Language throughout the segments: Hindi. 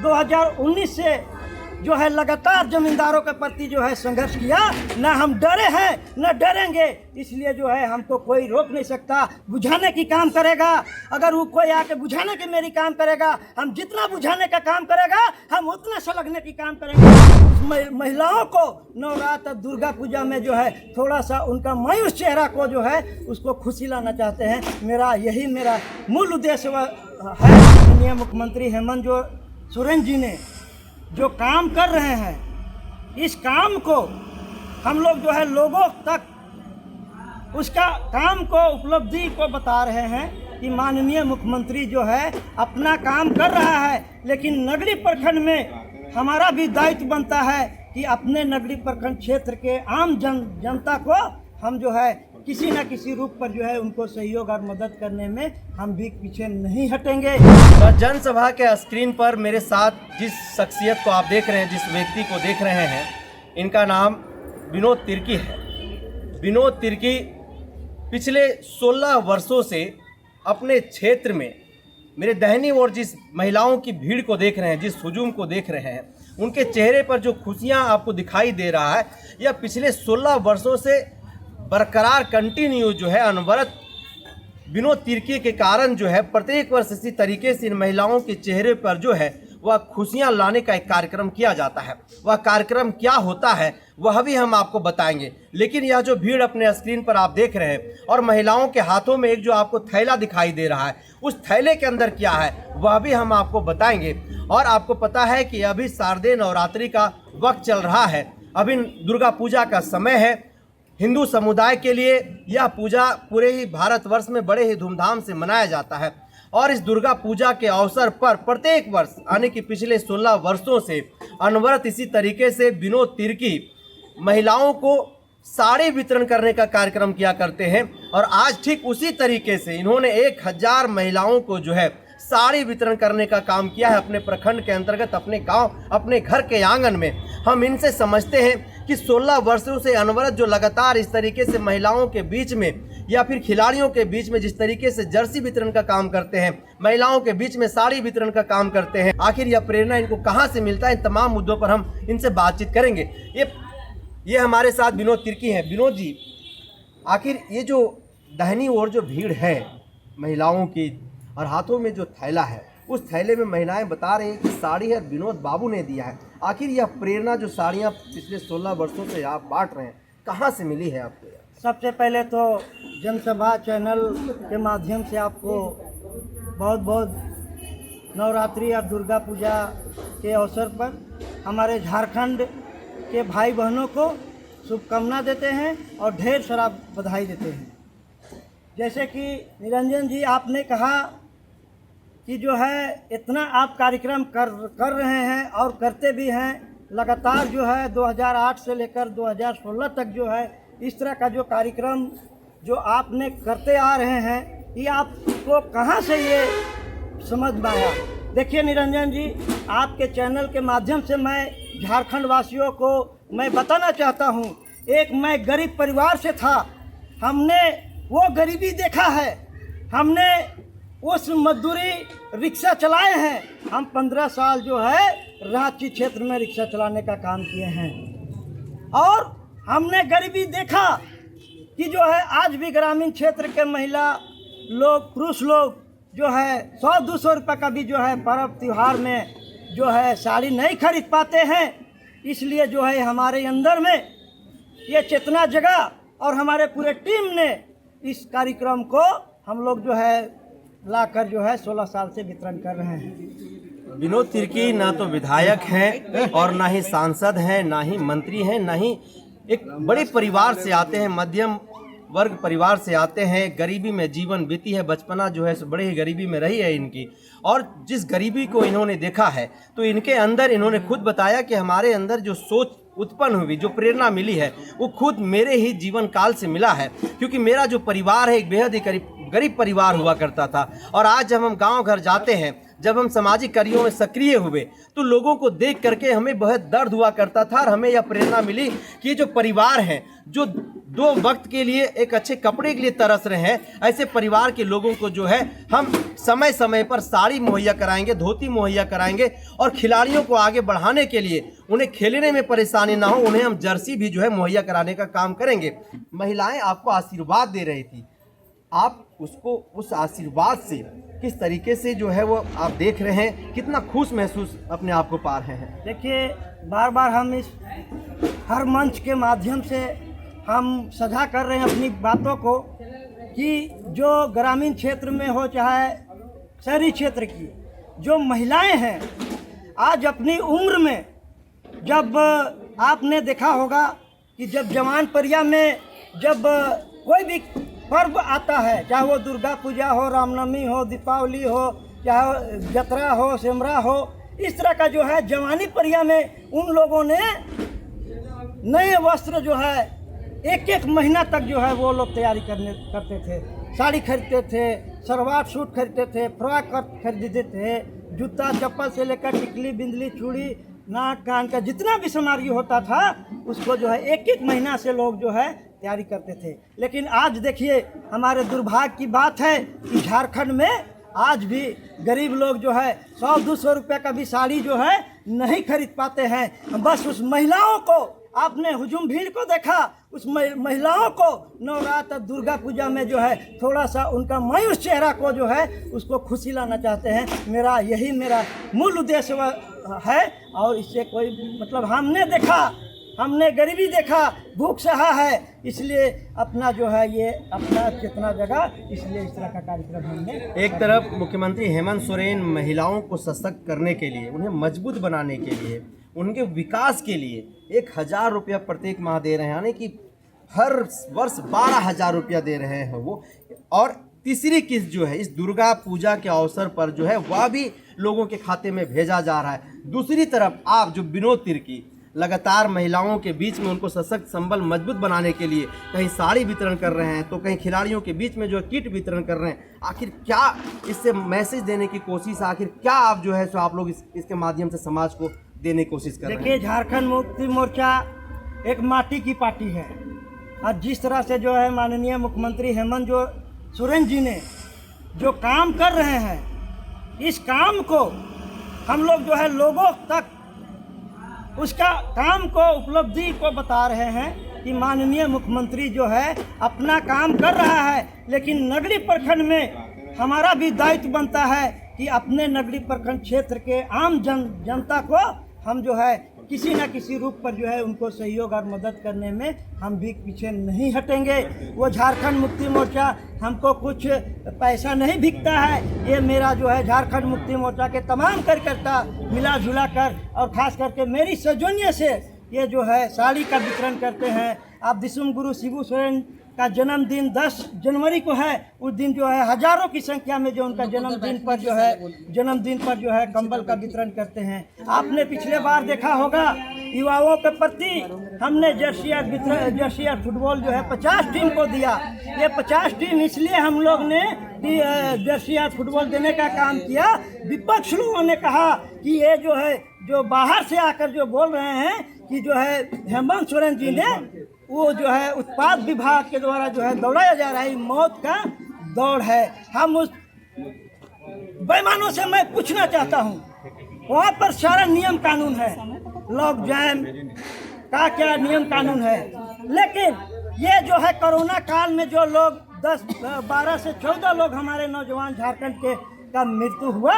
2019 से जो है लगातार जमींदारों के प्रति जो है संघर्ष किया। ना हम डरे हैं न डरेंगे, इसलिए जो है हमको कोई रोक नहीं सकता। बुझाने की काम करेगा, अगर वो कोई आके बुझाने की मेरी काम करेगा, हम जितना बुझाने का काम करेगा हम उतना सलगने की काम करेंगे। महिलाओं को नवरात्र दुर्गा पूजा में जो है थोड़ा सा उनका मायूस चेहरा को जो है उसको खुशी लाना चाहते हैं। मेरा मूल उद्देश्य है। माननीय मुख्यमंत्री हेमंत सोरेन जी ने जो काम कर रहे हैं, इस काम को हम लोग जो है लोगों तक उसका काम को उपलब्धि को बता रहे हैं कि माननीय मुख्यमंत्री जो है अपना काम कर रहा है, लेकिन नगरीय प्रखंड में हमारा भी दायित्व बनता है कि अपने नगरीय प्रखंड क्षेत्र के आम जनता को हम जो है किसी न किसी रूप पर जो है उनको सहयोग और मदद करने में हम भी पीछे नहीं हटेंगे। तो जनसभा के स्क्रीन पर मेरे साथ जिस शख्सियत को आप देख रहे हैं, जिस व्यक्ति को देख रहे हैं, इनका नाम विनोद तिर्की है। विनोद तिर्की पिछले 16 वर्षों से अपने क्षेत्र में मेरे दाहिनी ओर जिस महिलाओं की भीड़ को देख रहे हैं, जिस हुजूम को देख रहे हैं, उनके चेहरे पर जो खुशियां आपको दिखाई दे रहा है, यह पिछले 16 वर्षों से बरकरार कंटिन्यू जो है अनवरत विनोद तिर्की के कारण जो है प्रत्येक वर्ष इसी तरीके से इन महिलाओं के चेहरे पर जो है वह खुशियां लाने का एक कार्यक्रम किया जाता है। वह कार्यक्रम क्या होता है वह भी हम आपको बताएंगे, लेकिन यह जो भीड़ अपने स्क्रीन पर आप देख रहे हैं और महिलाओं के हाथों में एक जो आपको थैला दिखाई दे रहा है, उस थैले के अंदर क्या है वह भी हम आपको बताएंगे। और आपको पता है कि अभी शारदीय नवरात्रि का वक्त चल रहा है, अभी दुर्गा पूजा का समय है। हिंदू समुदाय के लिए यह पूजा पूरे ही भारतवर्ष में बड़े ही धूमधाम से मनाया जाता है और इस दुर्गा पूजा के अवसर पर प्रत्येक वर्ष यानी कि पिछले 16 वर्षों से अनवरत इसी तरीके से विनोद तिर्की महिलाओं को साड़ी वितरण करने का कार्यक्रम किया करते हैं। और आज ठीक उसी तरीके से इन्होंने 1000 महिलाओं को जो है साड़ी वितरण करने का काम किया है अपने प्रखंड के अंतर्गत, अपने गांव, अपने घर के आंगन में। हम इनसे समझते हैं कि 16 वर्षों से अनवरत जो लगातार इस तरीके से महिलाओं के बीच में या फिर खिलाड़ियों के बीच में जिस तरीके से जर्सी वितरण का काम करते हैं, महिलाओं के बीच में साड़ी वितरण का काम करते हैं, आखिर यह प्रेरणा इनको कहाँ से मिलता है, इन तमाम मुद्दों पर हम इनसे बातचीत करेंगे। ये हमारे साथ विनोद तिर्की हैं। विनोद जी, आखिर ये जो दाहिनी ओर जो भीड़ है महिलाओं की और हाथों में जो थैला है, उस थैले में महिलाएं बता रही हैं कि साड़ी है विनोद बाबू ने दिया है। आखिर यह प्रेरणा जो साड़ियां पिछले 16 वर्षों से आप बांट रहे हैं, कहां से मिली है आपको? सबसे पहले तो जनसभा चैनल के माध्यम से आपको बहुत बहुत नवरात्रि और दुर्गा पूजा के अवसर पर हमारे झारखंड के भाई बहनों को शुभकामना देते हैं और ढेर सारा बधाई देते हैं। जैसे कि निरंजन जी आपने कहा कि जो है इतना आप कार्यक्रम कर रहे हैं और करते भी हैं लगातार, जो है 2008 से लेकर 2016 तक जो है इस तरह का जो कार्यक्रम जो आपने करते आ रहे हैं, ये आपको कहाँ से ये समझ में आया? देखिए निरंजन जी, आपके चैनल के माध्यम से मैं झारखंड वासियों को मैं बताना चाहता हूँ, एक मैं गरीब परिवार से था, हमने वो गरीबी देखा है, हमने उस मजदूरी रिक्शा चलाए हैं। हम 15 साल जो है रांची क्षेत्र में रिक्शा चलाने का काम किए हैं और हमने गरीबी देखा कि जो है आज भी ग्रामीण क्षेत्र के महिला लोग, पुरुष लोग जो है 100-200 रुपये का भी जो है पर्व त्यौहार में जो है साड़ी नहीं खरीद पाते हैं। इसलिए जो है हमारे अंदर में ये चेतना जगा और हमारे पूरे टीम ने इस कार्यक्रम को हम लोग जो है लाकर जो है 16 साल से वितरण कर रहे हैं। विनोद तिर्की ना तो विधायक हैं और ना ही सांसद हैं, ना ही मंत्री हैं, ना ही एक बड़े परिवार से आते हैं, मध्यम वर्ग परिवार से आते हैं। गरीबी में जीवन बीती है, बचपना जो है बड़े ही गरीबी में रही है इनकी। और जिस गरीबी को इन्होंने देखा है तो इनके अंदर, इन्होंने खुद बताया कि हमारे अंदर जो सोच उत्पन्न हुई, जो प्रेरणा मिली है, वो खुद मेरे ही जीवन काल से मिला है। क्योंकि मेरा जो परिवार है एक बेहद ही गरीब परिवार हुआ करता था। और आज जब हम गांव घर जाते हैं, जब हम सामाजिक कार्यों में सक्रिय हुए, तो लोगों को देख करके हमें बहुत दर्द हुआ करता था और हमें यह प्रेरणा मिली कि ये जो परिवार हैं, जो दो वक्त के लिए एक अच्छे कपड़े के लिए तरस रहे हैं, ऐसे परिवार के लोगों को जो है हम समय समय पर साड़ी मुहैया कराएंगे, धोती मुहैया कराएंगे और खिलाड़ियों को आगे बढ़ाने के लिए उन्हें खेलने में परेशानी ना हो, उन्हें हम जर्सी भी जो है मुहैया कराने का काम करेंगे। महिलाएं आपको आशीर्वाद दे रही थी, आप उसको उस आशीर्वाद से किस तरीके से जो है वो आप देख रहे हैं, कितना खुश महसूस अपने आप को पा रहे हैं? देखिए, बार बार हम इस हर मंच के माध्यम से हम साझा कर रहे हैं अपनी बातों को कि जो ग्रामीण क्षेत्र में हो चाहे शहरी क्षेत्र की जो महिलाएं हैं, आज अपनी उम्र में, जब आपने देखा होगा कि जब जवान परिया में जब कोई भी पर्व आता है, चाहे वो दुर्गा पूजा हो, रामनवमी हो, दीपावली हो, चाहे जतरा हो, सिमरा हो, इस तरह का जो है जवानी परिया में उन लोगों ने नए वस्त्र जो है एक एक महीना तक जो है वो लोग तैयारी करते थे। साड़ी खरीदते थे, सलवार सूट खरीदते थे, फ्रॉक खरीदते थे, जूता चप्पल से लेकर टिकली बिंदली चूड़ी नाक कान का जितना भी सामग्री होता था उसको जो है एक एक महीना से लोग जो है तैयारी करते थे। लेकिन आज देखिए, हमारे दुर्भाग्य की बात है कि झारखंड में आज भी गरीब लोग जो है 100-200 रुपये का भी साड़ी जो है नहीं खरीद पाते हैं। बस उस महिलाओं को, आपने हुजूम भीड़ को देखा, उस महिलाओं को नवरात्र दुर्गा पूजा में जो है थोड़ा सा उनका मायूस चेहरा को जो है उसको खुशी लाना चाहते हैं। मेरा मूल उद्देश्य है और इससे कोई मतलब हमने देखा, हमने गरीबी देखा, भूख सहा है, इसलिए अपना जो है ये अपना चेतना जगा, इसलिए इस तरह का कार्यक्रम हमने। एक तरफ मुख्यमंत्री हेमंत सोरेन महिलाओं को सशक्त करने के लिए, उन्हें मजबूत बनाने के लिए, उनके विकास के लिए 1000 रुपया प्रत्येक माह दे रहे हैं, यानी कि हर वर्ष 12,000 रुपया दे रहे हैं वो। और तीसरी किस्त जो है इस दुर्गा पूजा के अवसर पर जो है वह भी लोगों के खाते में भेजा जा रहा है। दूसरी तरफ आप जो विनोद तिर्की लगातार महिलाओं के बीच में उनको सशक्त संबल मजबूत बनाने के लिए कहीं साड़ी वितरण कर रहे हैं, तो कहीं खिलाड़ियों के बीच में जो किट वितरण कर रहे हैं। आखिर क्या इससे मैसेज देने की कोशिश, आखिर क्या आप जो है सो आप लोग इसके माध्यम से समाज को देने की कोशिश कर रहे हैं? देखिए, झारखंड मुक्ति मोर्चा एक माटी की पार्टी है और जिस तरह से जो है माननीय मुख्यमंत्री हेमंत सोरेन जी ने जो काम कर रहे हैं, इस काम को हम लोग जो है लोगों तक उसका काम को, उपलब्धि को बता रहे हैं कि माननीय मुख्यमंत्री जो है अपना काम कर रहा है। लेकिन नगरी प्रखंड में हमारा भी दायित्व बनता है कि अपने नगरी प्रखंड क्षेत्र के आम जनता को हम जो है किसी न किसी रूप पर जो है उनको सहयोग और मदद करने में हम भी पीछे नहीं हटेंगे। वो झारखंड मुक्ति मोर्चा हमको कुछ पैसा नहीं बिकता है, ये मेरा जो है झारखंड मुक्ति मोर्चा के तमाम कार्यकर्ता मिला जुला कर और खास करके मेरी सौजन्य से ये जो है साड़ी का वितरण करते हैं। आप दिसुम गुरु शिबू सोरेन का जन्मदिन 10 जनवरी को है, उस दिन जो है हजारों की संख्या में जो उनका जन्मदिन पर जो है कंबल का वितरण करते हैं। आपने पिछले बार देखा होगा युवाओं के प्रति हमने जर्सी फुटबॉल जो है 50 टीम को दिया। ये 50 टीम इसलिए हम लोग ने जर्सी फुटबॉल देने का काम किया। विपक्ष लोगों ने कहा कि ये जो है जो बाहर से आकर जो बोल रहे हैं कि जो है हेमंत सोरेन जी ने वो जो है उत्पाद विभाग के द्वारा जो है दौड़ाया जा रहा है, मौत का दौड़ है। हम उस बेईमानों से मैं पूछना चाहता हूँ, वहाँ पर सारा नियम कानून है, लॉक जैम का क्या नियम कानून है, लेकिन ये जो है कोरोना काल में जो लोग 12 से 14 लोग हमारे नौजवान झारखंड के का मृत्यु हुआ,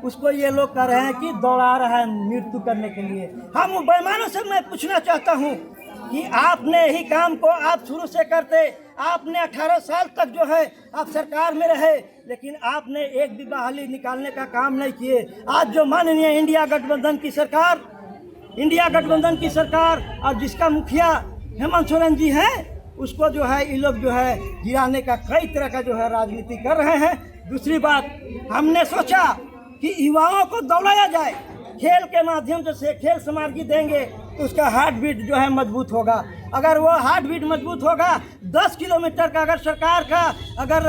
उसको ये लोग कह रहे हैं कि दौड़ा रहा है मृत्यु करने के लिए। हम बेईमानों से मैं पूछना चाहता हूँ कि आपने ही काम को आप शुरू से करते, आपने 18 साल तक जो है आप सरकार में रहे, लेकिन आपने एक भी बहाली निकालने का काम नहीं किए। आज जो माननीय इंडिया गठबंधन की सरकार और जिसका मुखिया हेमंत सोरेन जी हैं, उसको जो है ये लोग जो है गिराने का कई तरह का जो है राजनीति कर रहे हैं। दूसरी बात, हमने सोचा कि युवाओं को दौड़ाया जाए, खेल के माध्यम से खेल सामग्री देंगे तो उसका हार्ट बीट जो है मजबूत होगा। अगर वो हार्ट बीट मजबूत होगा, 10 किलोमीटर का अगर सरकार का अगर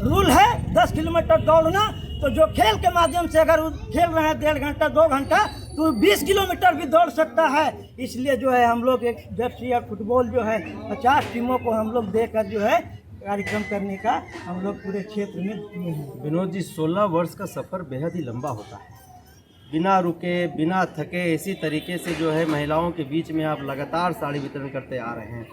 रूल है 10 किलोमीटर दौड़ना, तो जो खेल के माध्यम से अगर खेल रहे हैं 1.5 घंटा 2 घंटा, तो 20 किलोमीटर भी दौड़ सकता है। इसलिए जो है हम लोग एक जर्सी और फुटबॉल जो है 50 टीमों को हम लोग देकर जो है कार्यक्रम करने का हम लोग पूरे क्षेत्र में किए हैं। विनोद जी, 16 वर्ष का सफ़र बेहद ही लंबा होता है। बिना रुके, बिना थके, इसी तरीके से जो है महिलाओं के बीच में आप लगातार साड़ी वितरण करते आ रहे हैं,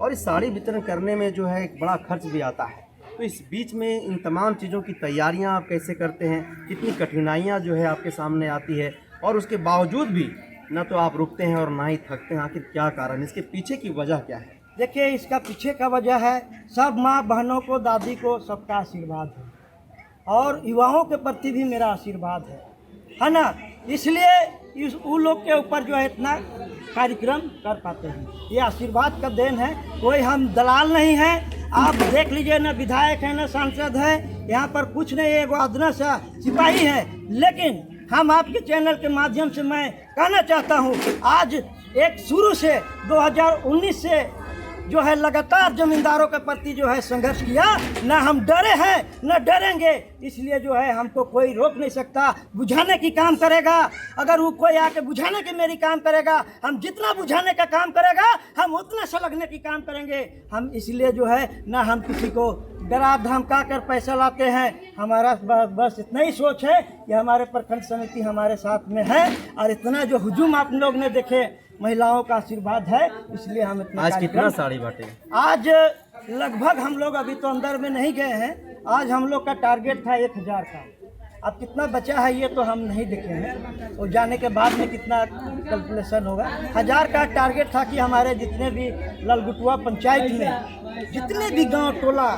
और इस साड़ी वितरण करने में जो है एक बड़ा खर्च भी आता है। तो इस बीच में इन तमाम चीज़ों की तैयारियां आप कैसे करते हैं, कितनी कठिनाइयां जो है आपके सामने आती है, और उसके बावजूद भी न तो आप रुकते हैं और ना ही थकते हैं, आखिर क्या कारण, इसके पीछे की वजह क्या है? देखिए, इसका पीछे का वजह है सब माँ बहनों को, दादी को सबका आशीर्वाद है, और युवाओं के प्रति भी मेरा आशीर्वाद है ना। इसलिए इस उन लोग के ऊपर जो है इतना कार्यक्रम कर पाते हैं, ये आशीर्वाद का देन है। कोई हम दलाल नहीं हैं, आप देख लीजिए, ना विधायक है ना सांसद है, यहाँ पर कुछ नहीं, एक अदना सा सिपाही है। लेकिन हम आपके चैनल के माध्यम से मैं कहना चाहता हूँ, आज एक शुरू से 2019 से जो है लगातार जमींदारों के प्रति जो है संघर्ष किया, ना हम डरे हैं ना डरेंगे। इसलिए जो है हमको कोई रोक नहीं सकता, बुझाने की काम करेगा। अगर वो कोई आके बुझाने की मेरी काम करेगा, हम जितना बुझाने का काम करेगा हम उतना सलगने की काम करेंगे। हम इसलिए जो है ना हम किसी को डरा धमका कर पैसा लाते हैं। हमारा बस इतना ही सोच है कि हमारे प्रखंड समिति हमारे साथ में है, और इतना जो हुजूम आप लोग ने देखे, महिलाओं का आशीर्वाद है, इसलिए हम इतना। आज कितना साड़ी बांटे? आज लगभग हम लोग अभी तो अंदर में नहीं गए हैं, आज हम लोग का टारगेट था 1000 का। अब कितना बचा है ये तो हम नहीं देखे हैं, और जाने के बाद में कितना कैलकुलेशन होगा। 1000 का टारगेट था कि हमारे जितने भी ललगुटुआ पंचायत में जितने भी गांव टोला।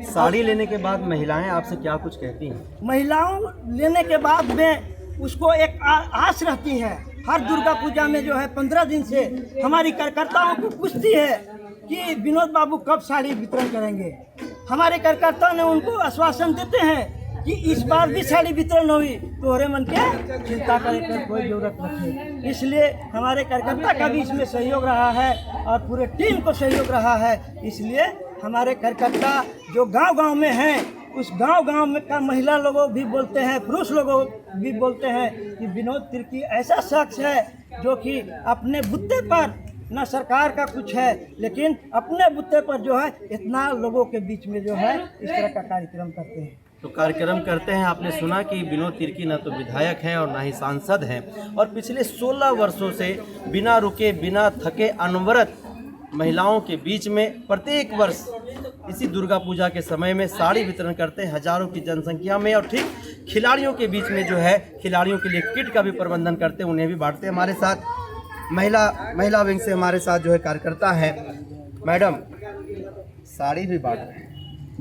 साड़ी लेने के बाद महिलाएं आपसे क्या कुछ कहती हैं? महिलाओं लेने के बाद में उसको एक आस रहती है। हर दुर्गा पूजा में जो है 15 दिन से हमारी कार्यकर्ताओं को पूछती है कि विनोद बाबू कब साड़ी वितरण करेंगे। हमारे कार्यकर्ता ने उनको आश्वासन देते हैं कि इस बार भी साड़ी वितरण हुई, तोहरे मन के चिंता करे कर कोई जरूरत नहीं। इसलिए हमारे कार्यकर्ता का भी इसमें सहयोग रहा है, और पूरे टीम को सहयोग रहा है। इसलिए हमारे कार्यकर्ता जो गांव-गांव में हैं, उस गांव-गांव में का महिला लोगों भी बोलते हैं, पुरुष लोगों भी बोलते हैं कि विनोद तिर्की ऐसा शख्स है जो कि अपने बुत्ते पर, न सरकार का कुछ है, लेकिन अपने बुत्ते पर जो है इतना लोगों के बीच में जो है इस तरह का कार्यक्रम करते हैं। तो कार्यक्रम करते हैं। आपने सुना कि विनोद तिर्की न तो विधायक हैं और ना ही सांसद हैं, और पिछले 16 वर्षों से बिना रुके, बिना थके, अनवरत महिलाओं के बीच में प्रत्येक वर्ष इसी दुर्गा पूजा के समय में साड़ी वितरण करते हैं हजारों की जनसंख्या में, और ठीक खिलाड़ियों के बीच में जो है खिलाड़ियों के लिए किट का भी प्रबंधन करते हैं, उन्हें भी बांटते हैं। हमारे साथ महिला विंग से हमारे साथ जो है कार्यकर्ता है। मैडम, साड़ी भी बांट रहे हैं,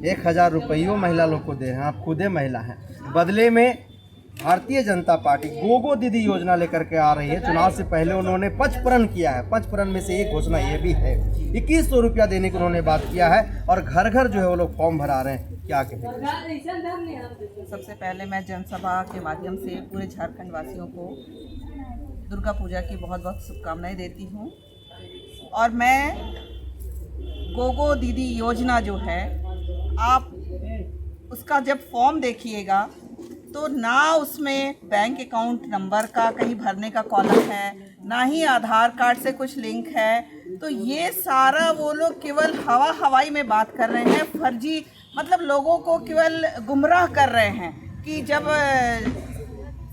1000 रुपयों महिला लोग को दे रहे हैं, आप खुदे महिला हैं। बदले में भारतीय जनता पार्टी गोगो दीदी योजना लेकर के आ रही है। चुनाव से पहले उन्होंने पंचप्रण किया है, पंचप्रण में से एक घोषणा ये भी है, 2100 रुपया देने की उन्होंने बात किया है, और घर घर जो है वो लोग फॉर्म भरा रहे हैं। क्या कहेंगे? सबसे पहले मैं जनसभा के माध्यम से पूरे झारखंड वासियों को दुर्गा पूजा की बहुत बहुत शुभकामनाएं देती हूँ। और मैं गोगो दीदी योजना जो है, आप उसका जब फॉर्म देखिएगा तो ना उसमें बैंक अकाउंट नंबर का कहीं भरने का कॉलम है, ना ही आधार कार्ड से कुछ लिंक है। तो ये सारा वो लोग केवल हवाई में बात कर रहे हैं, फर्जी, मतलब लोगों को केवल गुमराह कर रहे हैं कि जब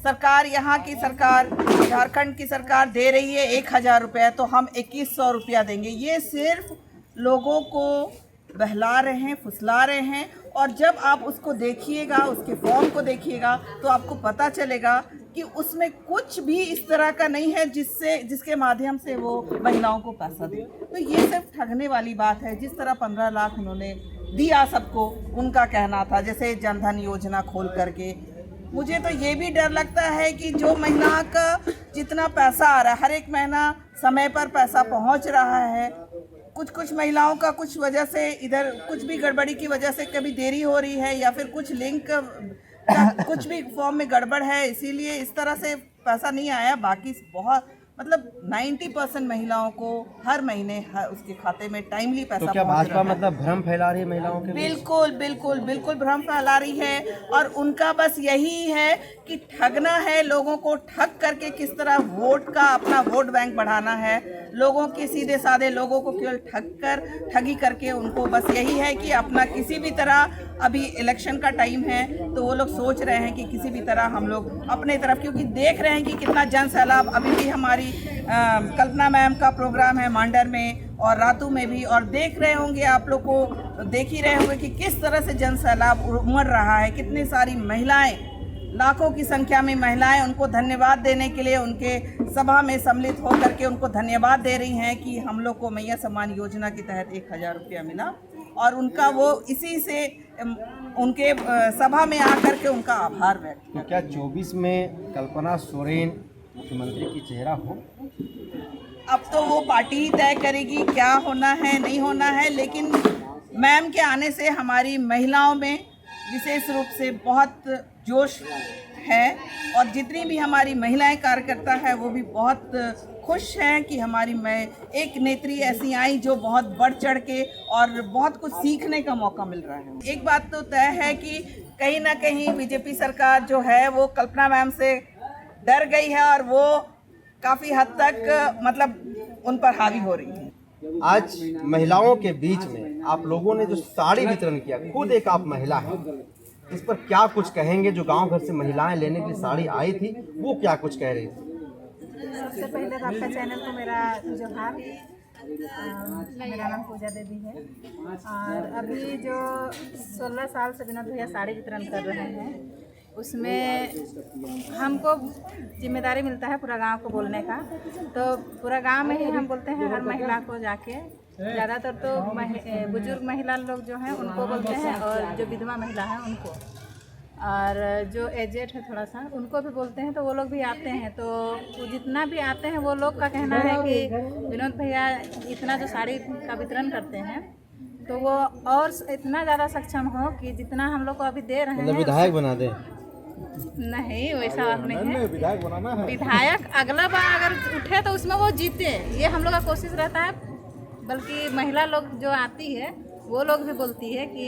सरकार, यहाँ की सरकार, झारखंड की सरकार दे रही है 1000 रुपया, तो हम 2100 रुपया देंगे। ये सिर्फ लोगों को बहला रहे हैं, फुसला रहे हैं। और जब आप उसको देखिएगा, उसके फॉर्म को देखिएगा, तो आपको पता चलेगा कि उसमें कुछ भी इस तरह का नहीं है जिसके माध्यम से वो महिलाओं को पैसा दे। तो ये सिर्फ ठगने वाली बात है। जिस तरह 15 लाख उन्होंने दिया सबको, उनका कहना था, जैसे जनधन योजना खोल करके। मुझे तो ये भी डर लगता है कि जो महिला का जितना पैसा आ रहा है, हर एक महीना समय पर पैसा पहुंच रहा है, कुछ महिलाओं का कुछ वजह से इधर कुछ भी गड़बड़ी की वजह से कभी देरी हो रही है, या फिर कुछ लिंक कुछ भी फॉर्म में गड़बड़ है, इसीलिए इस तरह से पैसा नहीं आया। बाकी बहुत मतलब 90% महिलाओं को हर महीने उसके खाते में टाइमली पैसा तो क्या पहुंच भाजपा रहा है। मतलब भ्रम फैला रही है महिलाओं के बीच? बिल्कुल बिल्कुल बिल्कुल भ्रम फैला रही है और उनका बस यही है कि ठगना है लोगों को, ठग करके किस तरह वोट का अपना वोट बैंक बढ़ाना है, लोगों के सीधे साधे लोगों को केवल ठगी करके उनको बस यही है कि अपना किसी भी तरह, अभी इलेक्शन का टाइम है तो वो लोग सोच रहे हैं कि किसी भी तरह हम लोग अपने तरफ, क्योंकि देख रहे हैं कि कितना जन सैलाब, अभी भी हमारी कल्पना मैम का प्रोग्राम है मांडर में और रातू में भी, और देख रहे होंगे आप लोग को, देख ही रहे होंगे कि किस तरह से जन सैलाब उमड़ रहा है। कितनी सारी महिलाएं, लाखों की संख्या में महिलाएं उनको धन्यवाद देने के लिए उनके सभा में सम्मिलित होकर के उनको धन्यवाद दे रही हैं कि हम लोग को मैया सम्मान योजना के तहत 1000 रुपया मिला, और उनका वो इसी से उनके सभा में आकर के उनका आभार व्यक्त किया। तो क्या 24 में कल्पना सोरेन मुख्यमंत्री की चेहरा हो? अब तो वो पार्टी ही तय करेगी क्या होना है नहीं होना है, लेकिन मैम के आने से हमारी महिलाओं में विशेष रूप से बहुत जोश है और जितनी भी हमारी महिलाएं कार्यकर्ता है वो भी बहुत खुश हैं कि हमारी एक नेत्री ऐसी आई जो बहुत बढ़ चढ़ के और बहुत कुछ सीखने का मौका मिल रहा है। एक बात तो तय है कि कहीं ना कहीं बीजेपी सरकार जो है वो कल्पना मैम से डर गई है और वो काफ़ी हद तक मतलब उन पर हावी हो रही है। आज महिलाओं के बीच में आप लोगों ने जो साड़ी वितरण किया, खुद एक आप महिला हैं, इस पर क्या कुछ कहेंगे? जो गांव घर से महिलाएं लेने के लिए साड़ी आई थी वो क्या कुछ कह रही थी? सबसे पहले तो आपका चैनल को मेरा जोहार। मेरा नाम पूजा देवी है और अभी जो 16 साल से विनोद भैया साड़ी वितरण कर रहे हैं उसमें हमको जिम्मेदारी मिलता है पूरा गांव को बोलने का, तो पूरा गांव में ही हम बोलते हैं हर महिला को जाके, ज़्यादातर तो बुजुर्ग महिला लोग जो हैं उनको बोलते हैं और जो विधवा महिला है उनको, और जो एजेड है थोड़ा सा उनको भी बोलते हैं, तो वो लोग भी आते हैं। तो वो जितना भी आते हैं वो लोग का कहना है कि विनोद भैया इतना जो साड़ी का वितरण करते हैं तो वो और इतना ज़्यादा सक्षम हो कि जितना हम लोग को अभी दे रहे हैं। मतलब विधायक बना दें? नहीं, वैसा बात नहीं है। विधायक बनाना है। विधायक अगला बार अगर उठे तो उसमें वो जीते, ये हम लोग का कोशिश रहता है। बल्कि महिला लोग जो आती है वो लोग भी बोलती है कि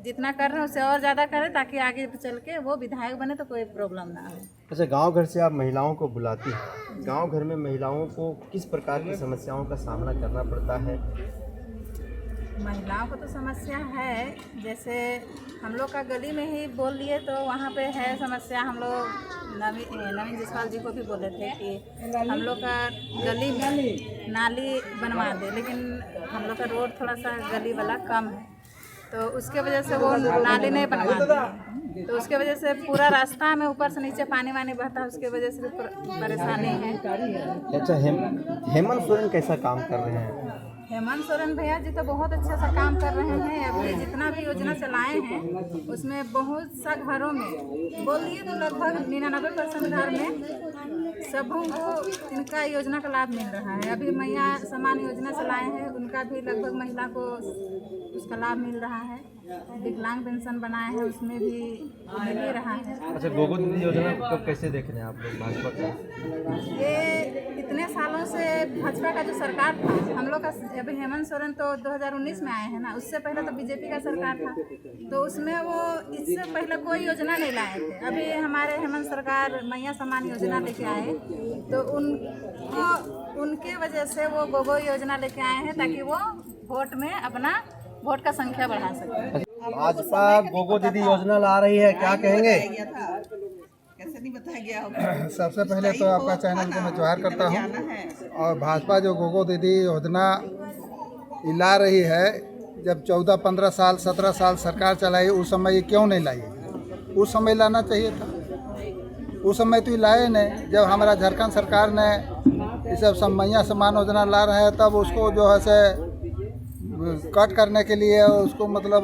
जितना कर रहे हैं उससे और ज़्यादा करें ताकि आगे चल के वो विधायक बने तो कोई प्रॉब्लम ना हो। अच्छा, गांव घर से आप महिलाओं को बुलाती हैं, गांव घर में महिलाओं को किस प्रकार की समस्याओं का सामना करना पड़ता है? महिलाओं को तो समस्या है, जैसे हम लोग का गली में ही बोल लिए तो वहाँ पे है समस्या। हम लोग नवीन जायसवाल जी को भी बोले थे कि हम लोग का गली में नाली बनवा दे, लेकिन हम लोग का रोड थोड़ा सा गली वाला कम है तो उसके वजह से वो नाली नहीं बनवा दी, तो उसके वजह से पूरा रास्ता में ऊपर से नीचे पानी वानी बहता है, उसके वजह से भी परेशानी है। अच्छा, हेमंत सोरेन कैसा काम कर रहे हैं? हेमंत सोरेन भैया जी तो बहुत अच्छा सा काम कर रहे हैं। अभी जितना भी योजना चलाए हैं उसमें बहुत सा घरों में बोलिए तो लगभग 99% घर में सबों को इनका योजना का लाभ मिल रहा है। अभी मैया सम्मान योजना चलाए हैं, उनका भी लगभग महिला को उसका लाभ मिल रहा है। विकलांग पेंशन बनाए हैं, उसमें भी मिल ही रहा है। अच्छा, गोगो दीदी योजना को कैसे देख रहे हैं आप लोग भाजपा का? ये इतने सालों से भाजपा का जो सरकार था, हम लोग का अभी हेमंत सोरेन तो 2019 में आए हैं ना, उससे पहले तो बीजेपी का सरकार था, तो उसमें वो इससे पहले कोई योजना नहीं लाए थे। अभी हमारे हेमंत सरकार मैया सम्मान योजना लेके आए तो उनके वजह से वो गोगो योजना लेके आए हैं ताकि वो वोट में अपना वोट का संख्या बढ़ा सके। भाजपा गोगो दीदी योजना ला रही है, क्या कहेंगे? कैसे नहीं बताया गया होगा? सबसे पहले तो आपका चैनल को मैं जोहार करता हूँ। और भाजपा जो गोगो दीदी योजना ला रही है, जब 14, 15 साल, 17 साल सरकार चलाई उस समय ये क्यों नहीं लाई? उस समय लाना चाहिए था, उस समय तो ये लाए नहीं। जब हमारा झारखंड सरकार ने ये सब मैया सम्मान योजना ला रहे हैं तब उसको जो है से कट करने के लिए, उसको मतलब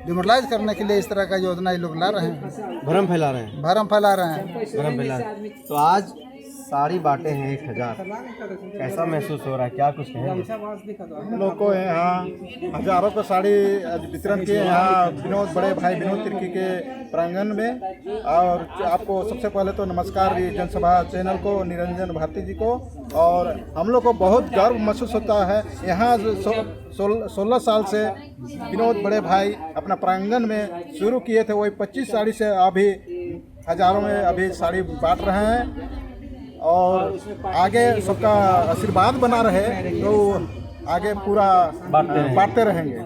डिमोरलाइज करने के लिए इस तरह का योजना ये लोग ला रहे हैं। भ्रम फैला रहे हैं। भ्रम फैला रहे हैं। भ्रम फैला रहे हैं। तो आज साड़ी बांटे हैं 1000, कैसा महसूस हो रहा है, क्या कुछ कहेंगे? लोग को यहाँ हजारों को साड़ी वितरण किए यहाँ विनोद बड़े भाई विनोद तिर्की के प्रांगण में। और आपको सबसे पहले तो नमस्कार जनसभा चैनल को, निरंजन भारती जी को। और हम लोग को बहुत गर्व महसूस होता है, यहाँ 16 साल से विनोद बड़े भाई अपना प्रांगण में शुरू किए थे, वही 25 साड़ी से अभी हजारों में अभी साड़ी बांट रहे हैं। और आगे सबका आशीर्वाद बना रहे तो आगे पूरा बांटते रहेंगे।